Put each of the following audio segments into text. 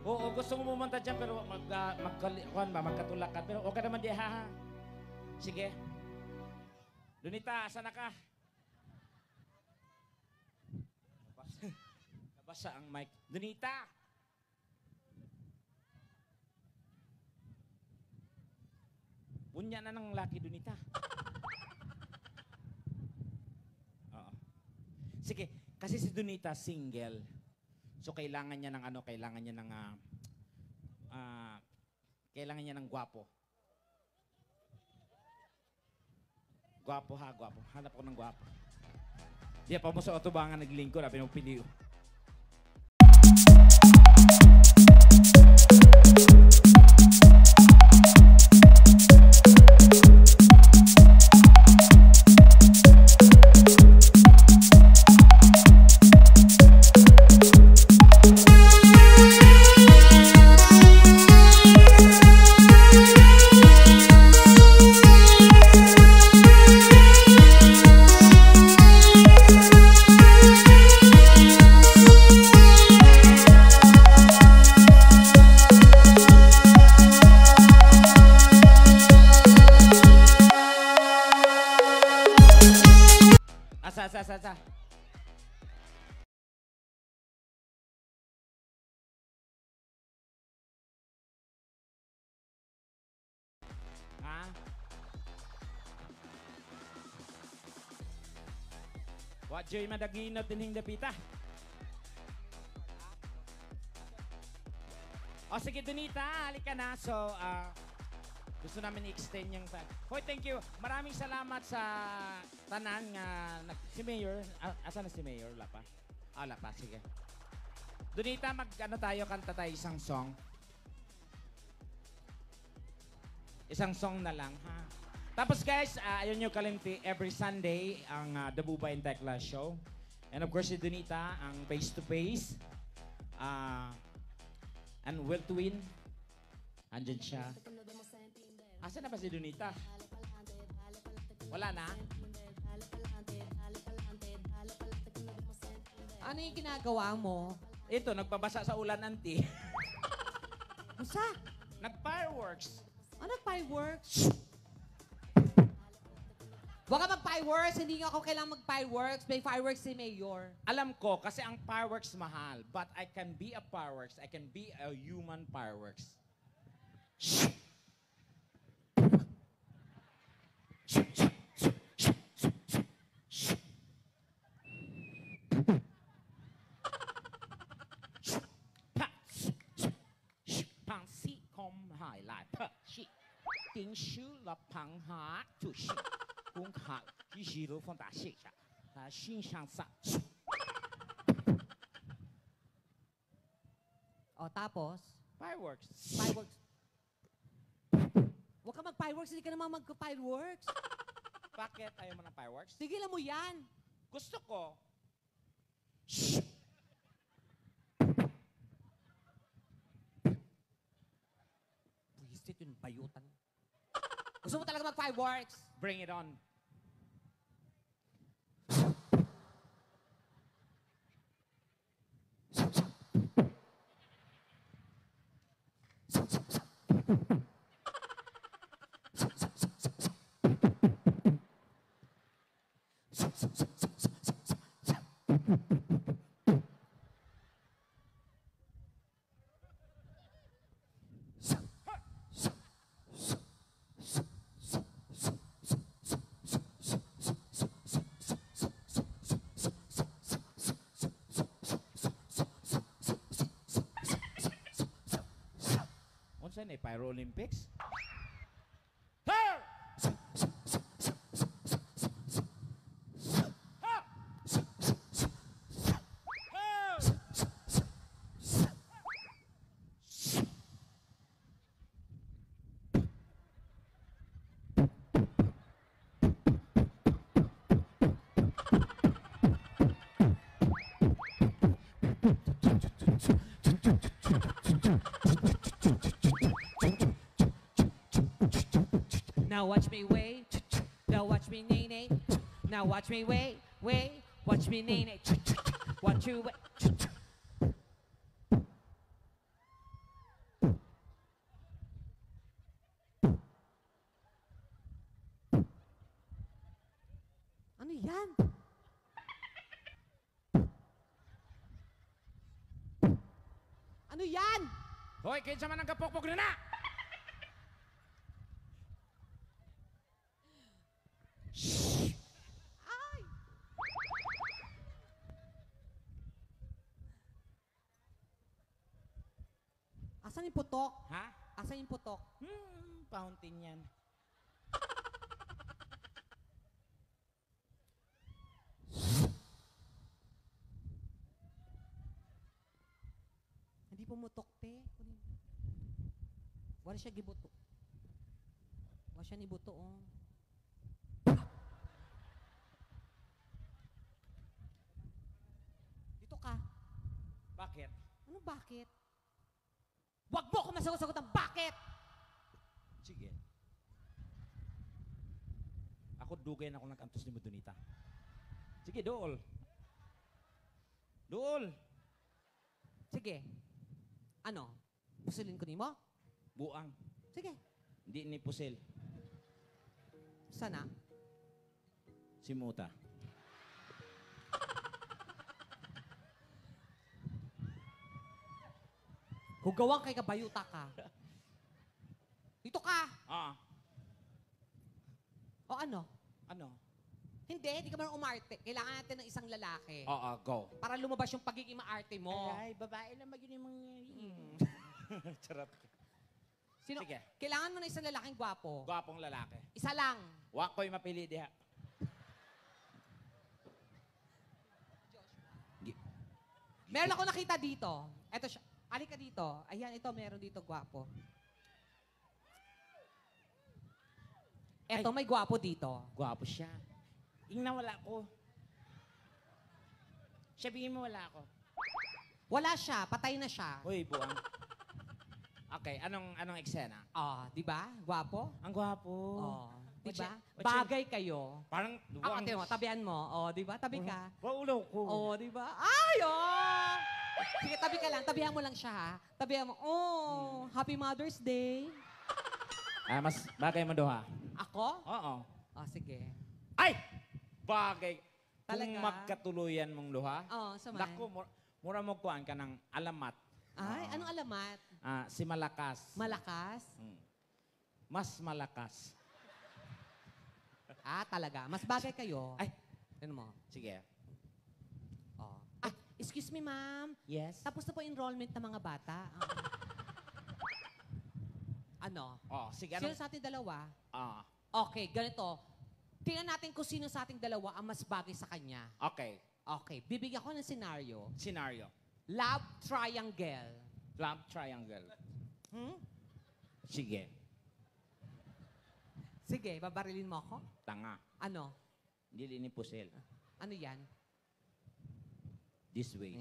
Oo, gusto mo pumunta dyan pero magkatulak ka. Pero okay naman di ha. Sige. Lunita, sana ka? Nabasa ang mic. Lunita! Bunya na ng laki, Lunita. Oo. Sige, kasi si Dunita single. So kailangan niya ng kailangan niya ng gwapo. Gwapo ha, gwapo. Hanap ko ng gwapo. Di pa mo sa otobangan naglingkod, apin mo piliw. Asa. Ha? What joy madaginot din hing dapita? O sige, Dunita, halika na. So, gusto namin i-extend yung time. Hoy, thank you. Maraming salamat sa tanan nga si Mayor. Asa na si Mayor? Wala pa? Wala pa. Sige. Dunita, kanta tayo isang song. Isang song na lang, ha? Tapos guys, ayun nyo kalimti, every Sunday, ang The Buba and Tekla Show. And of course, si Dunita, ang face-to-face. And Will to Win. Andyan siya. Asa na ba si Dunita? Wala na? Ano yung ginagawa mo? Ito, nagpabasa sa ulan, auntie. Musa? Nag-fireworks. Ano fireworks? Huwag ka mag-fireworks. Hindi nga ako kailangan mag-fireworks. May fireworks si Mayor. Alam ko, kasi ang fireworks mahal. But I can be a fireworks. I can be a human fireworks. O, tapos? Fireworks. Fireworks. Huwag ka mag-fireworks. Hindi ka naman mag-fireworks. Bakit ayaw mo ng fireworks? Tigilan mo yan. Gusto ko. Pwistit yung bayutan. Gusto mo talaga mag-fireworks? Bring it on. Unsa ni Pyro Olympics? Now watch me wait. Now watch me nay. Now watch me wait. Watch me nay. Watch you wait. Ano yan? Hoy, kinsa man ang kapokpok na na! Ay! Asan yung putok? Ha? Asan yung putok? Fountain yan. Hindi pumutok, te. Kunin. Wala siya gibuto. Wala siya nibuto, oh. Dito ka. Bakit? Ano bakit? Wag mo ako masagot-sagot ang bakit! Sige. Ako dugay na ako nag-antos ni Modonita. Sige, dool. Dool. Sige. Ano? Pusulin ko ni mo? Buang. Sige. Hindi ni Pusel. Sana? Si Muta. Hugawang kay kabayuta ka. Dito ka! Ah. O ano? Ano? Hindi ka marunong umarte. Kailangan natin ng isang lalaki. Oo, go. Para lumabas yung pagiging maarte mo. Ay, babae lang maging yung mga... Charot. Sino? Sige. Kailangan mo na isang lalaking gwapo. Gwapong lalaki. Isa lang. Wako'y mapili diha. Meron ako nakita dito. Eto siya. Ali ka dito. Ayan, ito, meron dito gwapo. Eto, may gwapo dito. Gwapo siya. Ingna wala ko. Sabihin mo wala ako. Wala siya. Patay na siya. Uy, buang. Okay, anong eksena? Oh, di ba? Gwapo? Ang gwapo. Oh, di ba? What's Bagay kayo. Parang Ako, ate mo, tabihan mo. Oh, di ba? Tabi ka. Waulo ko. Oh, di ba? Ay, oh! Sige, tabi ka lang. Tabihan mo lang siya, ha? Tabihan mo. Oh, Happy Mother's Day. Mas bagay mo doha. Ako? Oo. Oh, sige. Ay! Bagay. Talaga? Kung magkatuluyan mong luha. Oh, saman. Naku, mura mo kuhaan ka ng alamat. Ay, anong alamat? Si Malakas. Malakas? Mas malakas. Ah, talaga. Mas bagay kayo. Ay. Ano mo? Sige. Oh. Ah, excuse me, ma'am. Yes? Tapos na po enrollment ng mga bata. Ano? Oh, sige. Sino sa ating dalawa? Ah, Okay, ganito. Tingnan natin kung sino sa ating dalawa ang mas bagay sa kanya. okay. Okay, bibigyan ko ng senaryo. Scenario. Love triangle. Love triangle. Hmm? Sige. Sige, babarilin mo ako? Tanga. Ano? Hindi ni Pusel. Ano yan? This way.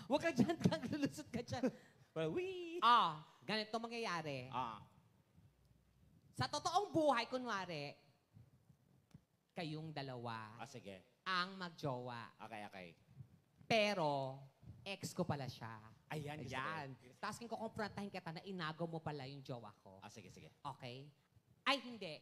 Huwag ka dyan, kang lulusot ka dyan. Well, wee! Ganito mangyayari. Ah. Sa totoong buhay, kunwari, kayong dalawa Sige. ang magjowa. Okay, okay. Pero, ex ko pala siya. Ayan, gusto ko. Ayan. Tapos kung kukumprantahin kita na inagaw mo pala yung jowa ko. Sige, sige. Okay? Ay, hindi.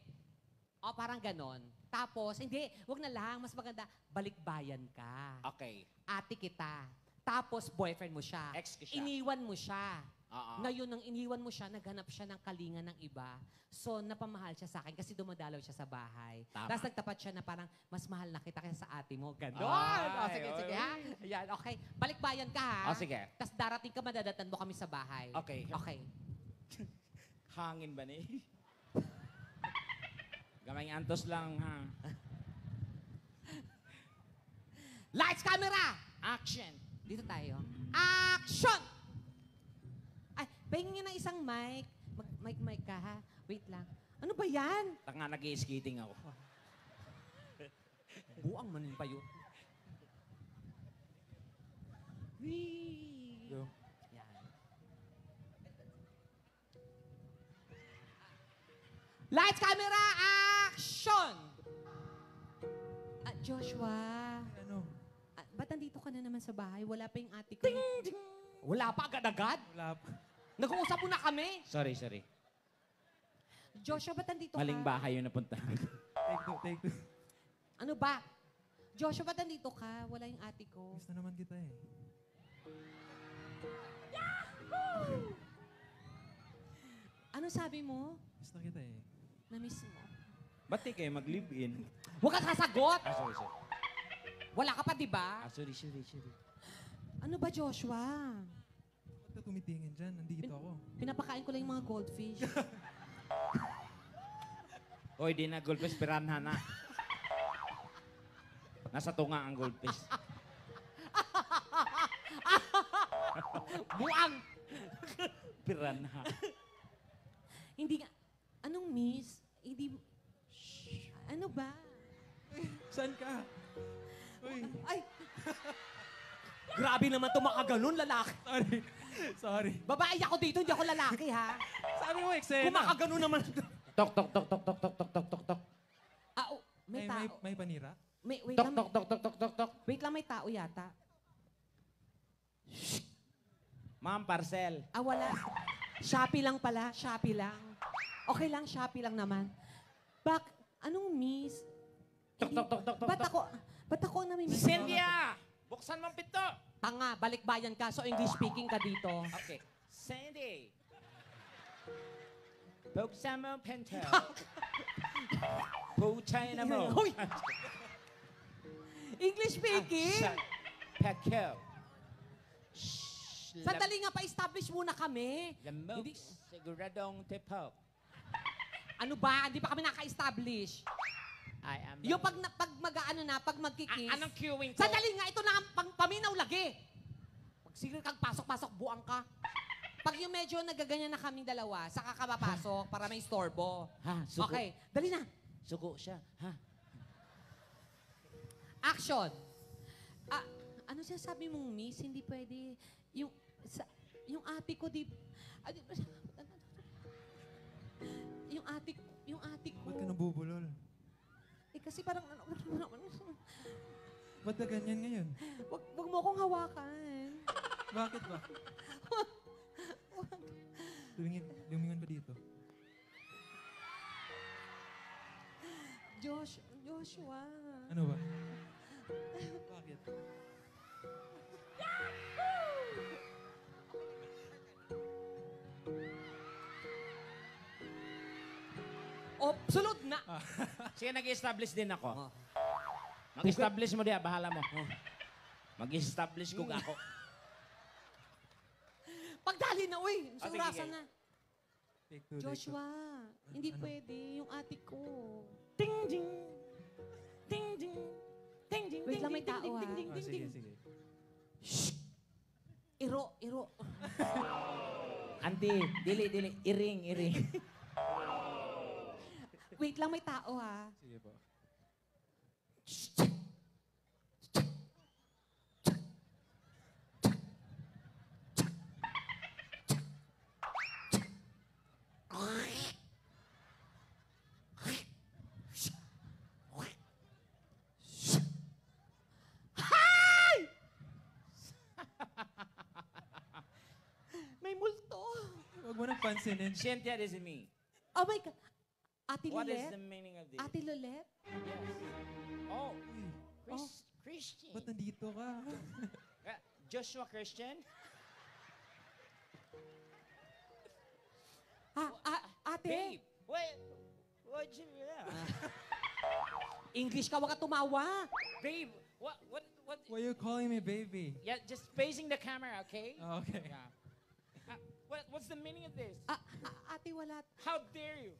O, parang ganon. Tapos, hindi, wag na lang. Mas maganda, balikbayan ka. Okay. Ate kita. Tapos, boyfriend mo siya. Ex ko siya. Iniwan mo siya. Oo. Ngayon, nang iniwan mo siya, naghanap siya ng kalinga ng iba. So, napamahal siya sa akin kasi dumadalaw siya sa bahay. Tama. Tapos nagtapat siya na parang, mas mahal na kita kaysa sa ate mo. Ganon. Ay, O, sige, sige, ay. ha? Ayan, okay. Balikbayan ka, ha? Sige. Tapos darating ka, madadatan mo kami sa bahay. Okay. Okay. Hangin ba ni? Gamay antos lang, ha? Lights, camera! Action! Dito tayo. Action! Ay, pahingin ng isang mic. Mic ka, ha? Wait lang. Ano ba yan? Tanga, nag-i-skating ako. Buang manin pa yun. Go. Yan. Lights, camera, action! Joshua. Ano? Ba't nandito ka na naman sa bahay? Wala pa yung ate ko. Wala pa agad-agad? Wala pa. Nag-uusap mo na kami. Sorry, sorry. Joshua, ba't nandito Maling ka? bahay yung napunta. Take two. Ano ba? Joshua, ba't nandito ka? Wala yung ate ko. Miss na naman kita eh. Ano sabi mo? Gusto kita eh. Na-miss mo. Ba't di kayo mag-live-in? Huwag ka sasagot! Sorry. Wala ka pa, di ba? Sorry. Ano ba, Joshua? Ba't ka tumitingin dyan? Nandito ako. Pinapakain ko lang yung mga goldfish. Hoy, di na goldfish, piranha na. Nasa tunga ang goldfish. Buang! Piranha. Hindi nga. Anong miss? Hindi... Shh. Ano ba? Saan ka? Uy, Ay! Grabe naman ito makaganon, lalaki. sorry. Babae ako dito, hindi ako lalaki, ha? Sabi mo, eksena. Kung makaganon naman. Tok. Ah, oh, may tao. May panira? Wait Tok. lang. Wait lang, may tao yata. Ma'am, parcel. Ah, wala. Shopee lang pala. Shopee lang. Okay lang, Shopee lang naman. Anong miss? Tok. Ba't ako ang namimiss? Cynthia! Buksan mo ang pinto! Tanga, balikbayan ka, so English speaking ka dito. Okay. Sandy! Buksan mo ang pinto. Puchayin na mo. Hoy! English speaking? Pekyo. Sandali nga, pa-establish muna kami. Lamok. Hindi- Siguradong tipok. Ano ba? Hindi pa kami naka-establish. I am... Yung pag mag-ano na, pag magkikiss. Anong queuing ko? Sandali nga, ito na ang paminaw lagi. Pag sige kang pasok-pasok, buang ka. Pag yung medyo nagaganyan na kaming dalawa, saka ka papasok para may istorbo. Ha? Suko? Okay, dali na. Suko siya. Ha? Action. Ano siya sabi mong miss? Hindi pwede. Yung ate ko di... Yung ate ko. Ba't ka nabubulol? Eh kasi parang... Ba't ka ganyan ngayon? Wag mo akong hawakan. Bakit ba? Lumingon ka dito. Joshua. Ano ba? Bakit? Oh, sulod na. Sige, nag-establish din ako. Oh. Mag-establish mo diya, bahala mo. Mag-establish ko ako. Pagdali na, uy. Sa Sige, orasan sige. na. Take two, Joshua, hindi Ano? pwede. Yung ate ko. Ding, ding. Ding, ding. Ding, ding, Wait lang, may tao, ha? Ah, sige, sige. Iro. Auntie, dili. Iring. Wait lang, may tao, ha? Sige po. May multo. Huwag mo nang pansinin. Cynthia, this is me. Oh my God. Ate What is Lilet? the meaning of this? Ate Lilet? Yes. Oh, Uy, Christian. ba't nandito ka? Joshua Christian? Ate? Babe, what'd you do? English ka, wag ka tumawa. Babe, what? Why you calling me baby? Yeah, just facing the camera, okay? Oh, okay. Yeah. What's the meaning of this? Ate, wala. How dare you?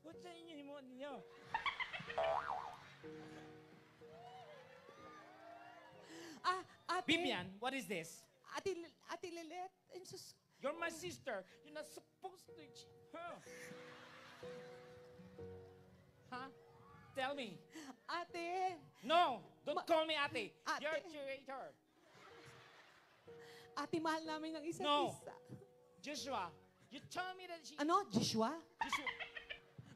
What's the meaning mo ninyo? Ate. Bibian, what is this? Ate Lilet. I'm so You're my sister. You're not supposed to... Huh? Huh? Tell me. Ate. No! Don't call me ate. Ate. You're a traitor. Ate, mahal namin ng isa't No. isa. Joshua, you tell me that she... Ano? Joshua? Joshua,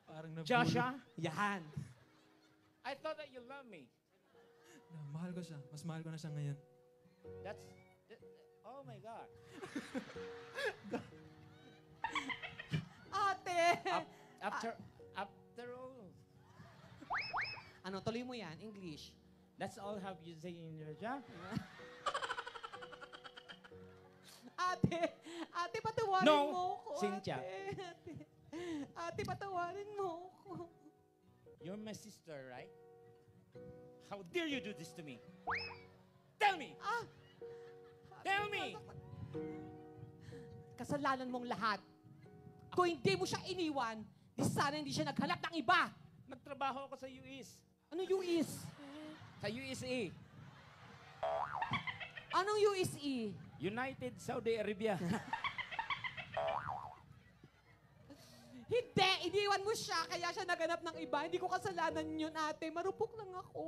Parang nabulol. Joshua, Yan. I thought that you love me. Mahal ko siya. Mas mahal ko na siya ngayon. Oh my God. Ate! After all, Ano, tuloy mo yan, English. that's all have you say in your job? Ate, patawarin No, mo ako. Cynthia. Ate, patawarin mo ako. You're my sister, right? How dare you do this to me? Tell me! Ah! Tell me! Kasalanan mong lahat. Kung hindi mo siya iniwan, di sana hindi siya naghanap ng iba. Nagtrabaho ako sa US. Ano US? Sa USA. Anong USE? United Saudi Arabia. Hindi, iniwan mo siya, kaya siya naganap ng iba. Hindi ko kasalanan yun, ate. Marupok lang ako.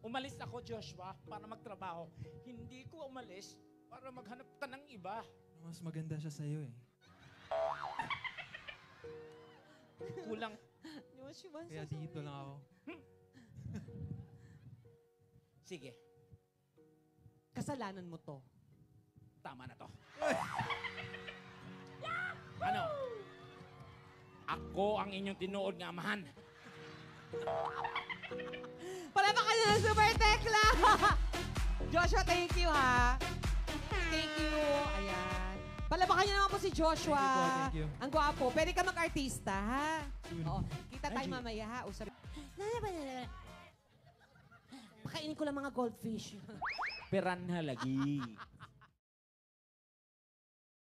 Umalis ako, Joshua, para magtrabaho. Hindi ko umalis para maghanap ka ng iba. Mas maganda siya sa'yo eh. Kulang. Joshua, Kaya dito lang ako. Sige, kasalanan mo to. tama na to. Ano? Ako ang inyong tinuod nga amahan. Palapakan na ng Super Tekla! Joshua, thank you, ha? Thank you. Ayan. Palapakan niyo naman po si Joshua. Thank you. Ang gwapo. Pwede ka mag-artista, ha? Soon. Oo. Kita tayo Angie. mamaya, ha? Usap. Pakainin ko lang mga goldfish. Piranha lagi.